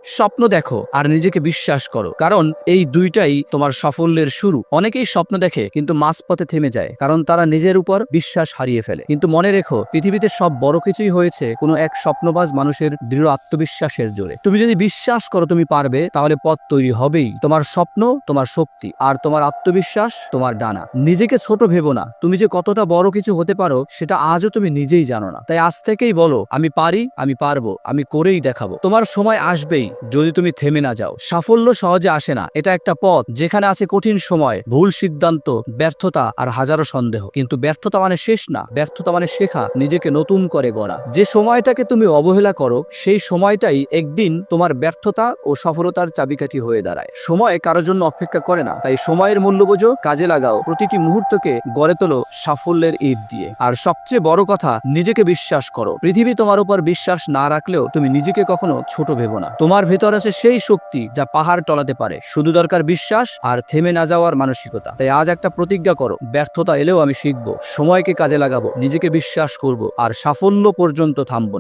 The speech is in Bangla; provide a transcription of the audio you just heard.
স্বপ্ন দেখো আর নিজেকে বিশ্বাস করো, কারণ এই দুইটাই তোমার সাফল্যের শুরু। অনেকেই স্বপ্ন দেখে কিন্তু মাঝপথে থেমে যায়, কারণ তারা নিজের উপর বিশ্বাস হারিয়ে ফেলে। কিন্তু মনে রেখো, পৃথিবীতে সব বড় কিছুই হয়েছে কোনো এক স্বপ্নবাজ মানুষের দৃঢ় আত্মবিশ্বাসের জোরে। তুমি যদি বিশ্বাস করো তুমি পারবে, তাহলে পথ তৈরি হবেই। তোমার স্বপ্ন তোমার শক্তি, আর তোমার আত্মবিশ্বাস তোমার ডানা। নিজেকে ছোট ভেবো না, তুমি যে কতটা বড় কিছু হতে পারো সেটা আজও তুমি নিজেই জানো না। তাই আজ থেকেই বলো, আমি পারি, আমি পারবো, আমি করেই দেখাবো। তোমার সময় আসবেই যদি তুমি থেমে না যাও। সাফল্য সহজে আসে না, এটা একটা পথ যেখানে আছে কঠিন সময়, ভুল সিদ্ধান্ত, ব্যর্থতা আর হাজারো সন্দেহ। কিন্তু ব্যর্থতা মানে শেষ না, ব্যর্থতা মানে শেখা, নিজেকে নতুন করে গড়া। যে সময়টাকে তুমি অবহেলা করো সেই সময়টাই একদিন তোমার ব্যর্থতা ও সফলতার চাবিকাঠি হয়ে দাঁড়ায়। সময় কারোর জন্য অপেক্ষা করে না, তাই সময়ের মূল্য বোঝো, কাজে লাগাও, প্রতিটি মুহূর্তকে গড়ে তোলো সাফল্যের ইট দিয়ে। আর সবচেয়ে বড় কথা, নিজেকে বিশ্বাস করো। পৃথিবী তোমার উপর বিশ্বাস না রাখলেও তুমি নিজেকে কখনো ছোট ভেবো না। তোমার ভেতর আছে সেই শক্তি যা পাহাড় টলাতে পারে, শুধু দরকার বিশ্বাস আর থেমে না যাওয়ার মানসিকতা। তাই আজ একটা প্রতিজ্ঞা করো, ব্যর্থতা এলেও আমি শিখবো, সময়কে কাজে লাগাবো, নিজেকে বিশ্বাস করব, আর সাফল্য পর্যন্ত থামবো না।